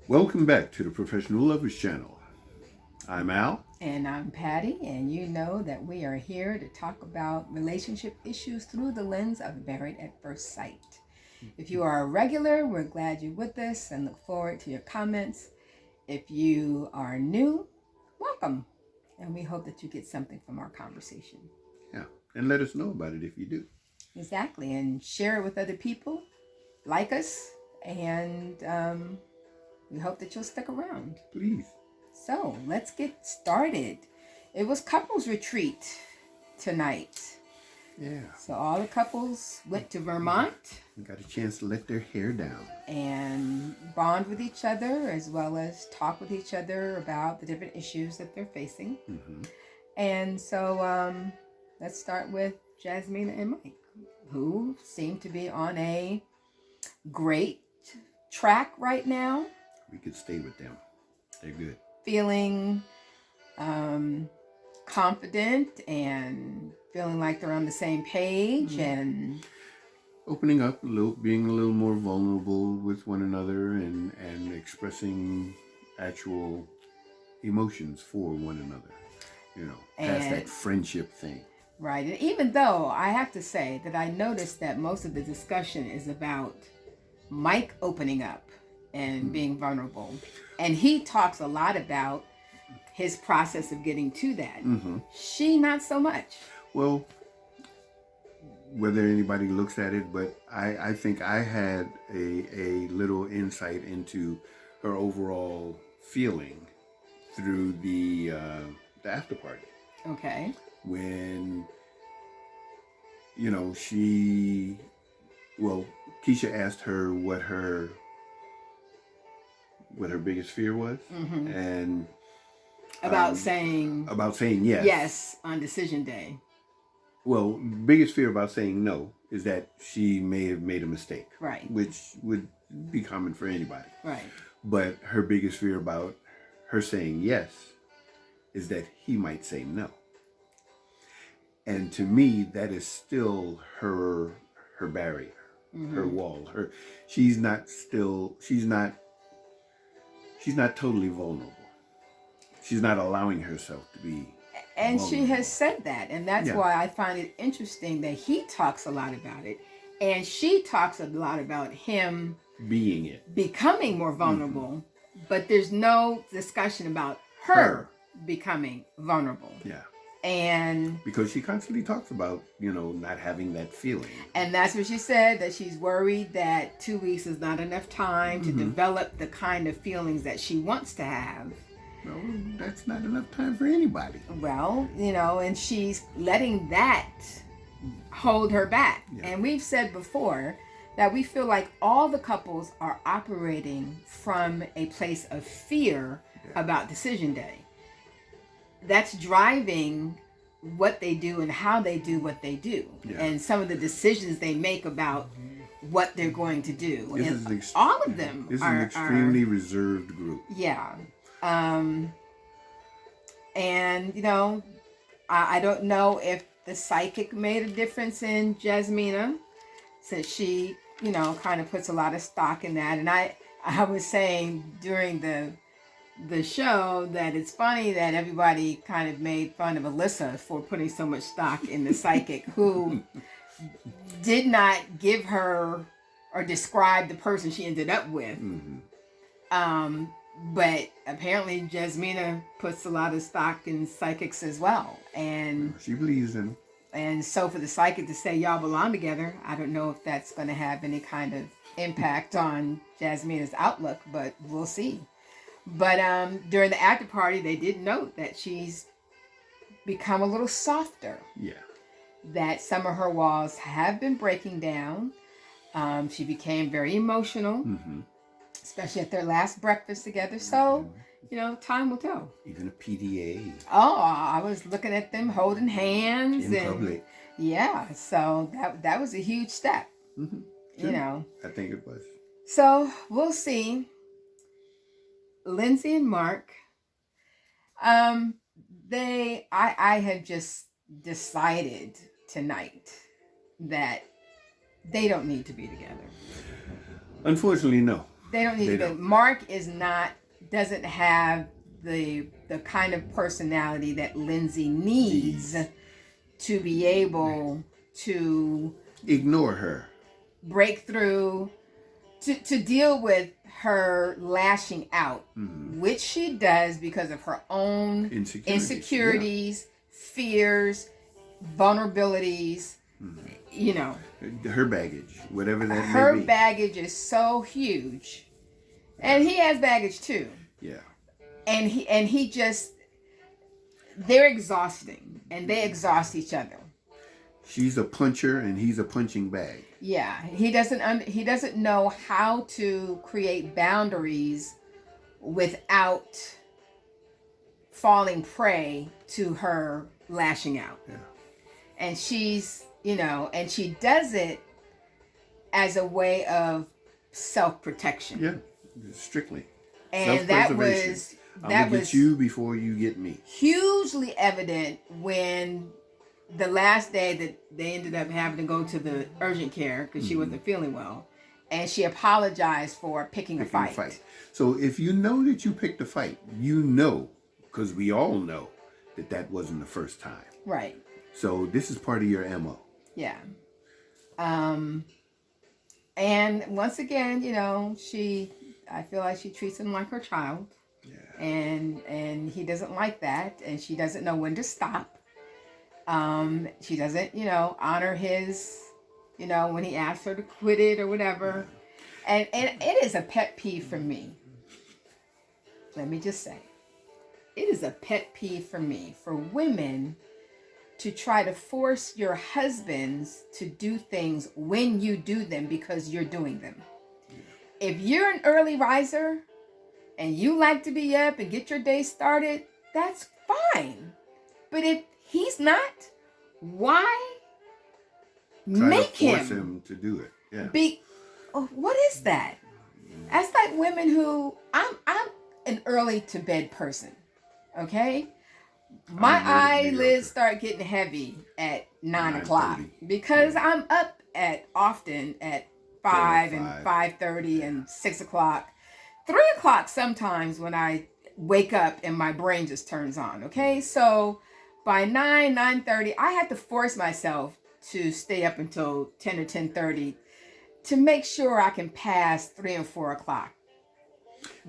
Welcome back to the Professional Lovers Channel. I'm Al. And I'm Patty, and you know that we are here to talk about relationship issues through the lens of Married at First Sight. If you are a regular, we're glad you're with us and look forward to your comments. If you are new, welcome. And we hope that you get something from our conversation. Yeah, and let us know about it if you do. Exactly, and share it with other people, like us, and we hope that you'll stick around. Please. So let's get started. It was couples retreat tonight. Yeah. So all the couples went to Vermont. Got a chance to let their hair down. And bond with each other as well as talk with each other about the different issues that they're facing. Mm-hmm. And so let's start with Jasmine and Mike, who seem to be on a great track right now. We could stay with them. They're good. Feeling confident and feeling like they're on the same page, and opening up a little, being a little more vulnerable with one another, and expressing actual emotions for one another. You know, past that friendship thing. Right. And even though I have to say that I noticed that most of the discussion is about Mike opening up and being vulnerable. And he talks a lot about his process of getting to that. Mm-hmm. She, not so much. Well, whether anybody looks at it, but I think I had a little insight into her overall feeling through the after party. Okay. When, you know, Keisha asked her what her biggest fear was, and about saying yes. Yes on decision day. Well, biggest fear about saying no is that she may have made a mistake. Right. Which would be common for anybody. Right. But her biggest fear about her saying yes is that he might say no. And to me, that is still her barrier, her wall. She's not totally vulnerable. She's not allowing herself to be And vulnerable. she has said that. And that's why I find it interesting that he talks a lot about it. And she talks a lot about him being it. Becoming more vulnerable. But there's no discussion about her becoming vulnerable. Yeah. And because she constantly talks about, not having that feeling. And that's what she said, that she's worried that 2 weeks is not enough time to develop the kind of feelings that she wants to have. No, that's not enough time for anybody. Well, and she's letting that hold her back. Yeah. And we've said before that we feel like all the couples are operating from a place of fear about decision day. That's driving what they do and how they do what they do, and some of the decisions they make about what they're going to do. And all of them are an extremely reserved group. Yeah. And I don't know if the psychic made a difference in Jasmina, since she, kind of puts a lot of stock in that. And I was saying during the show that it's funny that everybody kind of made fun of Alyssa for putting so much stock in the psychic, who did not give her or describe the person she ended up with. But apparently Jasmina puts a lot of stock in psychics as well. And she believes in them. And so for the psychic to say y'all belong together, I don't know if that's going to have any kind of impact on Jasmina's outlook, but we'll see. But during the after party, they did note that she's become a little softer. Yeah. That some of her walls have been breaking down. She became very emotional, especially at their last breakfast together. So, time will tell. Even a PDA. Oh, I was looking at them holding hands. In public. Yeah, so that was a huge step. Sure. I think it was. So, we'll see. Lindsey and Mark, I have just decided tonight that they don't need to be together. Unfortunately, no. They don't need They to. don't. Mark doesn't have the kind of personality that Lindsey needs to be able to Ignore her. break through, to deal with her lashing out, which she does because of her own insecurities, fears, vulnerabilities. You know, her baggage, whatever that may be. Her baggage is so huge, and he has baggage too. Yeah. And he just, they're exhausting, and they exhaust each other. She's a puncher, and he's a punching bag. Yeah, he doesn't know how to create boundaries without falling prey to her lashing out. Yeah. And she's, and she does it as a way of self-protection. Yeah, strictly. And that was I'm gonna get you before you get me. Hugely evident when the last day that they ended up having to go to the urgent care because she wasn't feeling well, and she apologized for picking a fight. So if you know that you picked a fight, because we all know that wasn't the first time. Right. So this is part of your MO. Yeah. And once again, I feel like she treats him like her child. Yeah. And he doesn't like that, and she doesn't know when to stop. She doesn't, honor his, when he asks her to quit it or whatever. Yeah. And it is a pet peeve for me. Let me just say, it is a pet peeve for me for women to try to force your husbands to do things when you do them because you're doing them. Yeah. If you're an early riser and you like to be up and get your day started, that's fine. But if he's not, why make him? Force him to do it. Yeah. What is that? That's like women who I'm an early to bed person. Okay? My eyelids start getting heavy at 9 o'clock because I'm up often at 5 and 5:30 and 6 o'clock. 3 o'clock sometimes when I wake up and my brain just turns on. Okay? So by 9:30, I have to force myself to stay up until 10 or 10:30 to make sure I can pass 3 and 4 o'clock.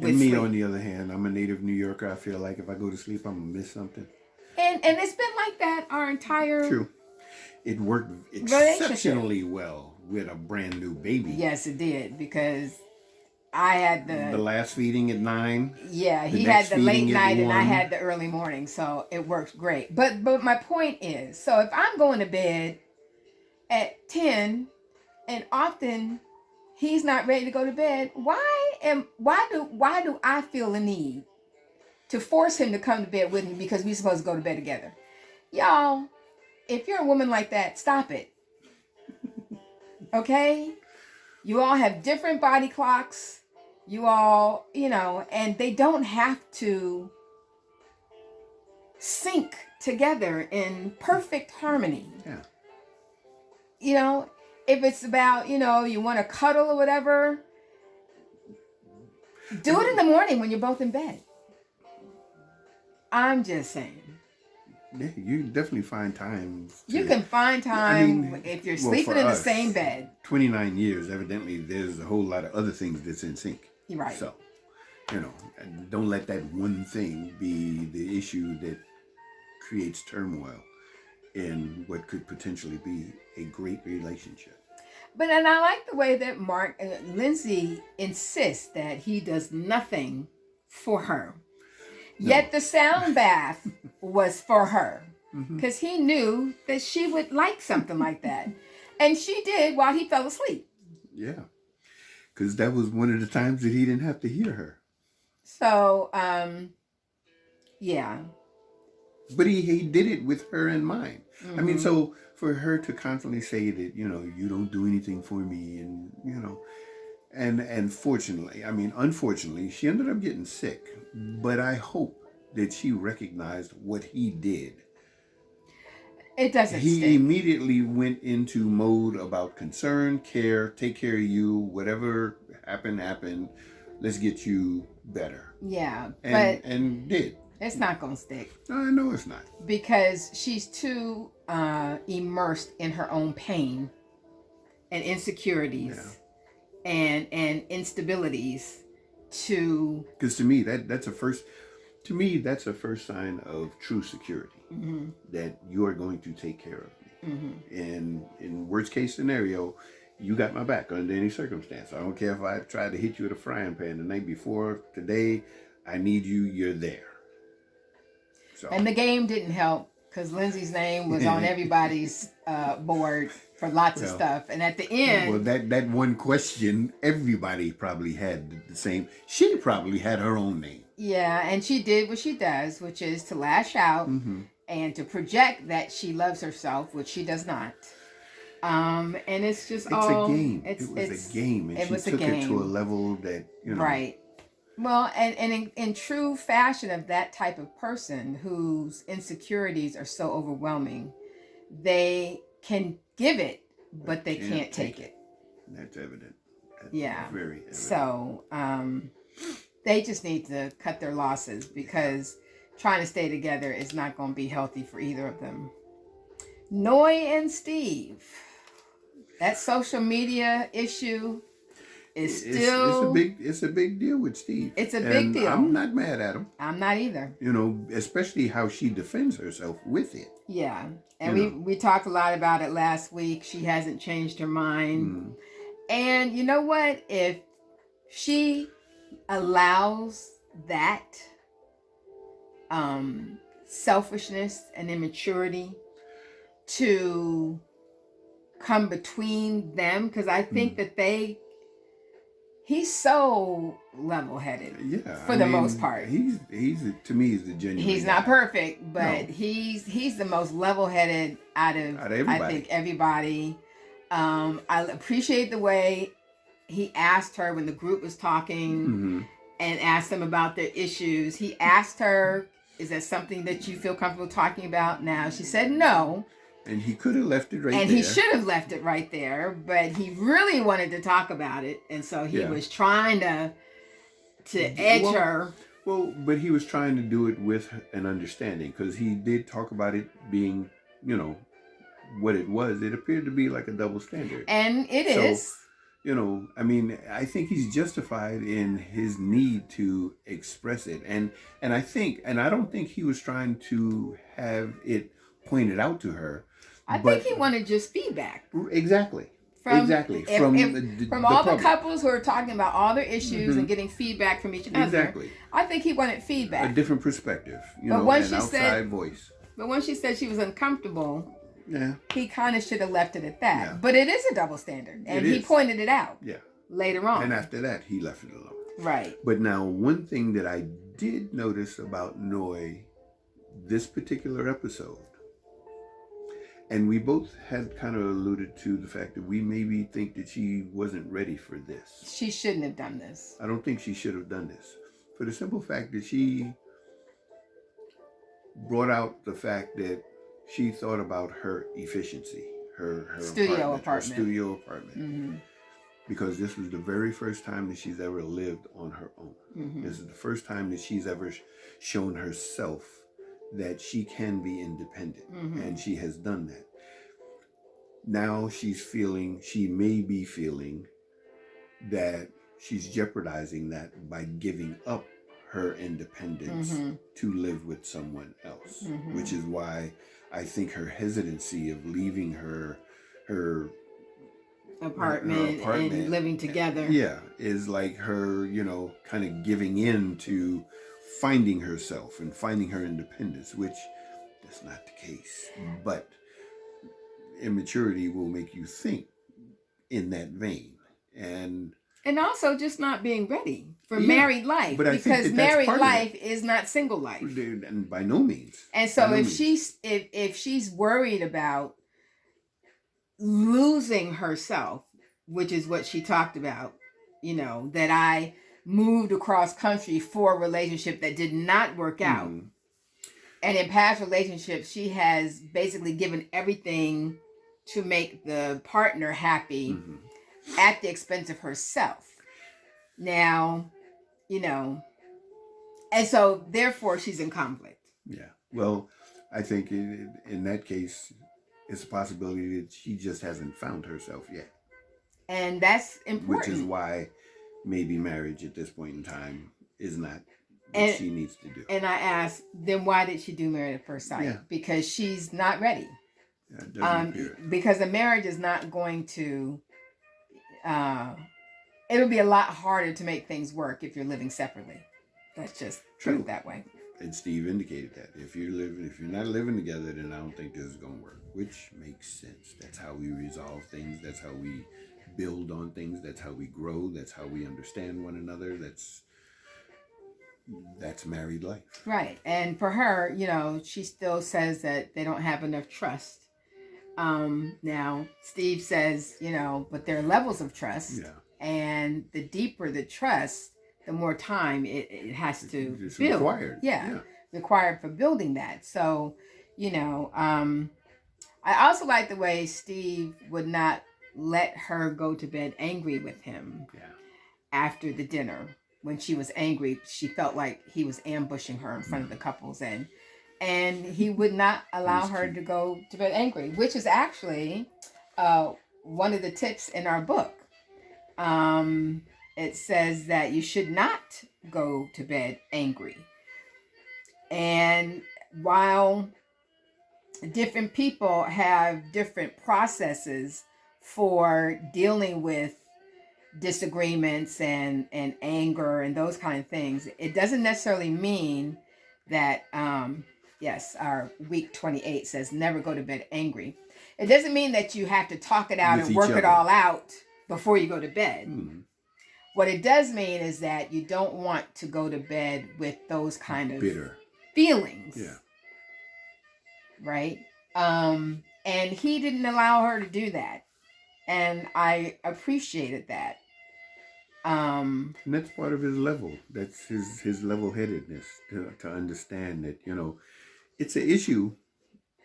And me, on the other hand, I'm a native New Yorker. I feel like if I go to sleep, I'm going to miss something. And it's been like that our entire... True. It worked exceptionally well with a brand new baby. Yes, it did, because I had the last feeding at 9. Yeah, he had the late night and I had the early morning, so it worked great. But my point is, so if I'm going to bed at 10 and often he's not ready to go to bed, why do I feel the need to force him to come to bed with me because we're supposed to go to bed together? Y'all, if you're a woman like that, stop it. Okay? You all have different body clocks. You all, and they don't have to sync together in perfect harmony. Yeah. If it's about, you want to cuddle or whatever, do it in the morning when you're both in bed. I'm just saying. Yeah, you definitely find time. You can find time if you're sleeping in the same bed. 29 years, evidently, there's a whole lot of other things that's in sync. Right. So, don't let that one thing be the issue that creates turmoil in what could potentially be a great relationship. And I like the way that Lindsey insists that he does nothing for her. No. Yet the sound bath was for her because he knew that she would like something like that. And she did while he fell asleep. Yeah. Because that was one of the times that he didn't have to hear her. So, yeah. But he did it with her in mind. Mm-hmm. I mean, so for her to constantly say that, you don't do anything for me and, and unfortunately, she ended up getting sick. But I hope that she recognized what he did. It doesn't He stick. immediately went into mode about concern, care, take care of you, whatever happened. Let's get you better. Yeah, but And did. it's not going to stick. I know it's not. Because she's too immersed in her own pain and insecurities and instabilities to... Because to me, that's a first sign of true security. Mm-hmm. That you are going to take care of me. Mm-hmm. And in worst case scenario, you got my back under any circumstance. I don't care if I tried to hit you with a frying pan the night before. Today, I need you. You're there. So. And the game didn't help because Lindsey's name was on everybody's board for lots of stuff. And at the end... Well, that one question, everybody probably had the same. She probably had her own name. Yeah, and she did what she does, which is to lash out and to project that she loves herself, which she does not. And it's just a game. It was a game, and she took it to a level that, Right. Well, and in true fashion of that type of person whose insecurities are so overwhelming, they can give it, but they can't take it. That's evident. That's very evident. So, they just need to cut their losses because trying to stay together is not going to be healthy for either of them. Noy and Steve. That social media issue is still... It's a big deal with Steve. It's a big deal. I'm not mad at him. I'm not either. Especially how she defends herself with it. Yeah. And we talked a lot about it last week. She hasn't changed her mind. And you know what? If she allows that selfishness and immaturity to come between them, because I think that he's so level-headed. Yeah, for the most part. He's to me, he's the genuine. He's guy. not perfect, but he's the most level-headed out of everybody. I think everybody. I appreciate the way he asked her when the group was talking and asked them about their issues. He asked her, "Is that something that you feel comfortable talking about now?" She said no. And he could have left it right there. And he should have left it right there, but he really wanted to talk about it, and so he was trying to edge her. Well, but he was trying to do it with an understanding, because he did talk about it being, what it was. It appeared to be like a double standard. And it is. I think he's justified in his need to express it. And I don't think he was trying to have it pointed out to her. I think he wanted just feedback. Exactly. From all the couples who are talking about all their issues and getting feedback from each other. Exactly. I think he wanted feedback. A different perspective, an outside voice. But when she said she was uncomfortable, yeah, he kind of should have left it at that. Yeah. But it is a double standard. And he pointed it out later on. And after that, he left it alone. Right. But now, one thing that I did notice about Noy this particular episode, and we both had kind of alluded to the fact that we maybe think that she wasn't ready for this. She shouldn't have done this. I don't think she should have done this. For the simple fact that she brought out the fact that she thought about her efficiency, her studio apartment. Mm-hmm. Because this was the very first time that she's ever lived on her own. Mm-hmm. This is the first time that she's ever shown herself that she can be independent, and she has done that. Now she may be feeling that she's jeopardizing that by giving up her independence to live with someone else, which is why I think her hesitancy of leaving her apartment and living together. Is like her, kind of giving in to finding herself and finding her independence, which that's not the case. But immaturity will make you think in that vein. And also just not being ready for married life. But because married life is not single life. And by no means. And so if she's worried about losing herself, which is what she talked about, that I moved across country for a relationship that did not work out. And in past relationships, she has basically given everything to make the partner happy at the expense of herself. Now, and so therefore she's in conflict. Yeah. Well, I think in that case, it's a possibility that she just hasn't found herself yet. And that's important. Which is why maybe marriage at this point in time is not what she needs to do. And I asked, then why did she do Married at First Sight? Yeah. Because she's not ready. Yeah, it doesn't appear. Because the marriage is not going to, it'll be a lot harder to make things work if you're living separately. Let's just put it that way. And Steve indicated that if you're not living together, then I don't think this is going to work, which makes sense. That's how we resolve things. That's how we build on things. That's how we grow. That's how we understand one another. That's married life. Right. And for her, she still says that they don't have enough trust. Now, Steve says, but there are levels of trust. Yeah. And the deeper the trust, the more time it has to it's build. Required. Yeah. Required for building that. So, I also like the way Steve would not let her go to bed angry with him after the dinner. When she was angry, she felt like he was ambushing her in front of the couples, and he would not allow her to go to bed angry, which is actually one of the tips in our book. It says that you should not go to bed angry. And while different people have different processes for dealing with disagreements and anger and those kind of things, it doesn't necessarily mean that our week 28 says never go to bed angry. It doesn't mean that you have to talk it out and work it all out before you go to bed. What it does mean is that you don't want to go to bed with those kind of bitter feelings. Right? And he didn't allow her to do that. And I appreciated that. And that's part of his level. That's his level-headedness to understand that, it's an issue,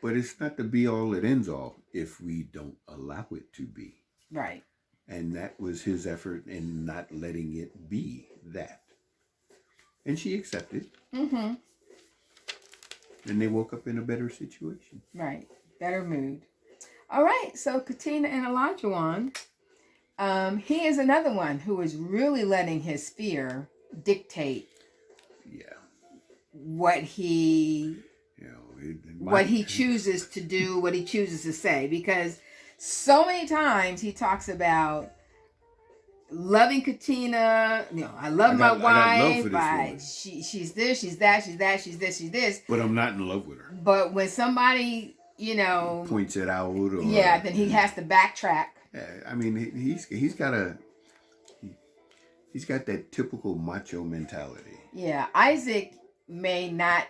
but it's not the be-all that ends all if we don't allow it to be. Right. And that was his effort in not letting it be that. And she accepted. Mm-hmm. And they woke up in a better situation. Right. Better mood. All right, so Katina and Olajuwon, he is another one who is really letting his fear dictate what he chooses to do, what he chooses to say. Because so many times he talks about loving Katina, I love my wife, she's this, she's that, she's that, she's this, she's this. But I'm not in love with her. But when somebody points it out, or then he has to backtrack. I mean, he's got that typical macho mentality. Yeah, Isaac may not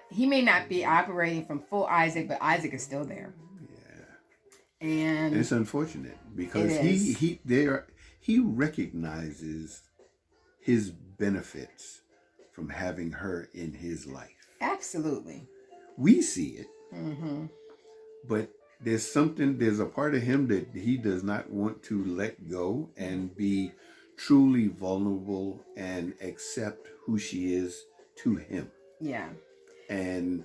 be operating from full Isaac, but Isaac is still there. Yeah, and it's unfortunate because he recognizes his benefits from having her in his life. Absolutely, we see it. Mm-hmm. But there's a part of him that he does not want to let go and be truly vulnerable and accept who she is to him. Yeah. And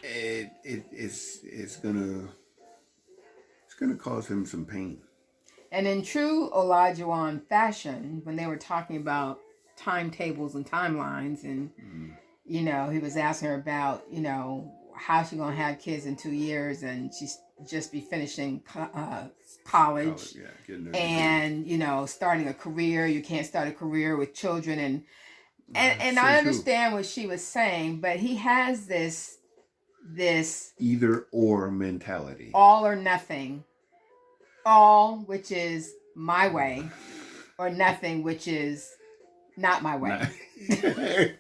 it's gonna cause him some pain. And in true Olajuwon fashion, when they were talking about timetables and timelines, and he was asking her about how she gonna have kids in 2 years, and she's just be finishing college and starting a career. You can't start a career with children, and I understand what she was saying, but he has this either or mentality, all or nothing, all which is my way, or nothing which is not my way.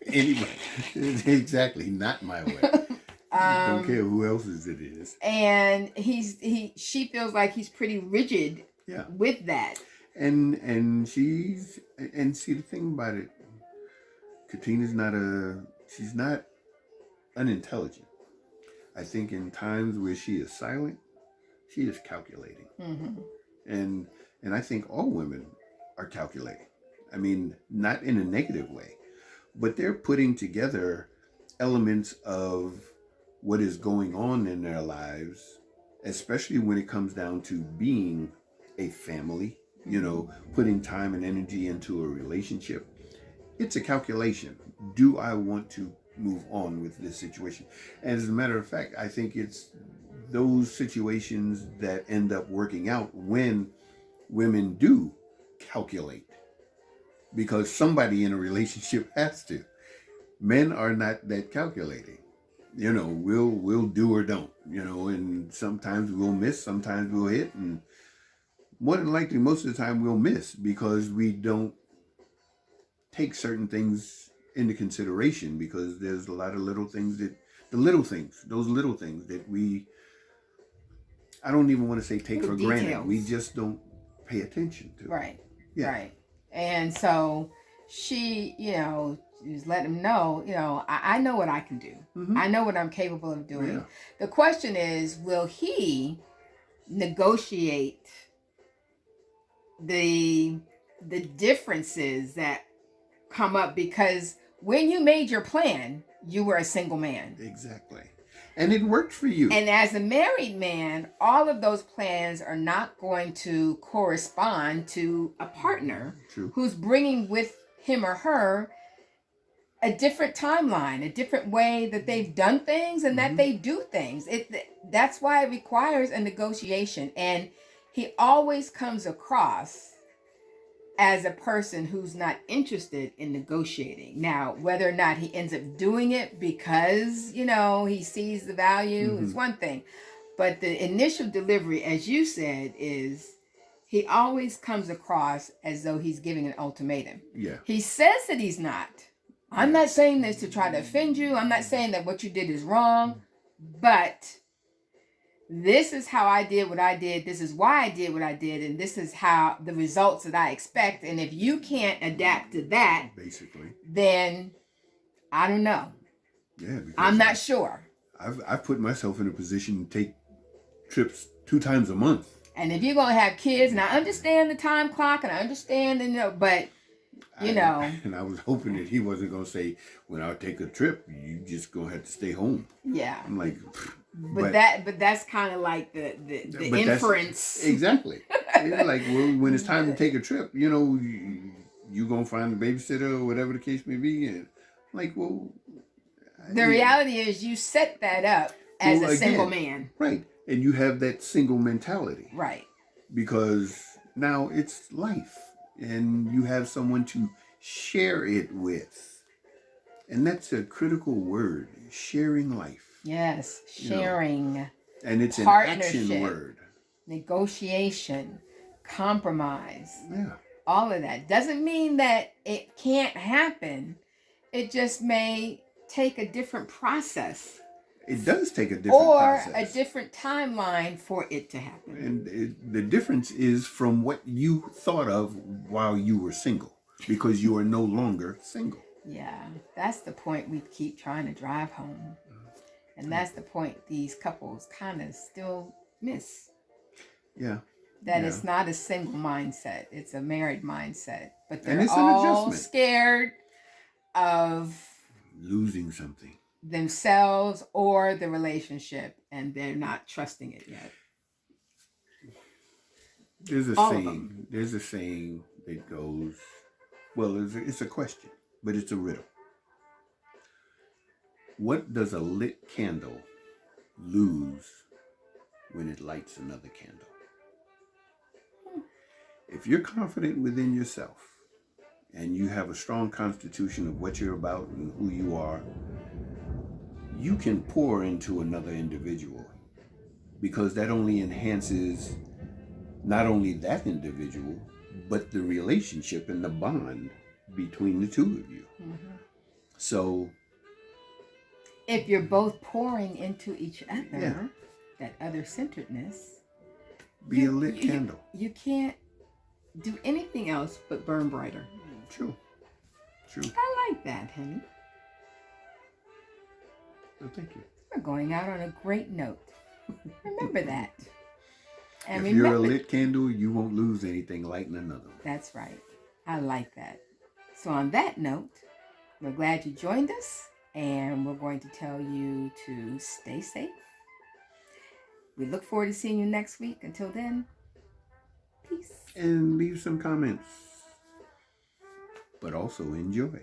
Anyway, exactly, not my way. Don't care who else's it is. And she feels like he's pretty rigid with that. And see the thing about it, Katina's not unintelligent. I think in times where she is silent, she is calculating. Mm-hmm. And I think all women are calculating. I mean, not in a negative way, but they're putting together elements of what is going on in their lives, especially when it comes down to being a family, putting time and energy into a relationship. It's a calculation. Do I want to move on with this situation? And as a matter of fact, I think it's those situations that end up working out when women do calculate, because somebody in a relationship has to. Men are not that calculating. We'll do or don't, and sometimes we'll miss, sometimes we'll hit, and more than likely most of the time we'll miss because we don't take certain things into consideration, because there's a lot of little things those little things that I don't even want to say take for granted. We just don't pay attention to. Right. Yeah. Right. And so she, just let him know, I know what I can do. Mm-hmm. I know what I'm capable of doing. Yeah. The question is, will he negotiate the differences that come up? Because when you made your plan, you were a single man. Exactly. And it worked for you. And as a married man, all of those plans are not going to correspond to a partner who's bringing with him or her a different timeline, a different way that they've done things and that they do things. That's why it requires a negotiation. And he always comes across as a person who's not interested in negotiating. Now, whether or not he ends up doing it because, he sees the value is one thing. But the initial delivery, as you said, is he always comes across as though he's giving an ultimatum. Yeah. He says that he's not. I'm not saying this to try to offend you. I'm not saying that what you did is wrong. But this is how I did what I did. This is why I did what I did. And this is how the results that I expect. And if you can't adapt to that, basically, then I don't know. Yeah. I'm not sure. I've put myself in a position to take trips 2 times a month. And if you're going to have kids, and I understand the time clock and I understand, but and I was hoping that he wasn't going to say, when I take a trip, you just going to have to stay home. Yeah. I'm like, but that's kind of like the inference. Exactly. It's like, well, when it's time to take a trip, you going to find a babysitter or whatever the case may be. And I'm like, well. The reality is you set that up as a single man. Right. And you have that single mentality. Right. Because now it's life. And you have someone to share it with. And that's a critical word, sharing life. Yes, sharing. And it's an action word. Negotiation, compromise. Yeah. All of that. Doesn't mean that it can't happen. It just may take a different process. It does take a different process. Or a different timeline for it to happen. And the difference is from what you thought of while you were single. Because you are no longer single. Yeah, that's the point we keep trying to drive home. And that's the point these couples kind of still miss. Yeah. That it's not a single mindset. It's a married mindset. But And they're it's an all adjustment. scared of losing something. Themselves or the relationship, and they're not trusting it yet. There's a saying that goes, well, it's a question, but it's a riddle. What does a lit candle lose when it lights another candle? If you're confident within yourself and you have a strong constitution of what you're about and who you are, you can pour into another individual, because that only enhances not only that individual, but the relationship and the bond between the two of you. Mm-hmm. So if you're both pouring into each other, that other-centeredness, be a lit candle. You can't do anything else but burn brighter. True. I like that, honey. Oh, thank you. We're going out on a great note. Remember that. And if you're a lit candle, you won't lose anything lighting another one. That's right. I like that. So on that note, we're glad you joined us, and we're going to tell you to stay safe. We look forward to seeing you next week. Until then, peace. And leave some comments. But also enjoy.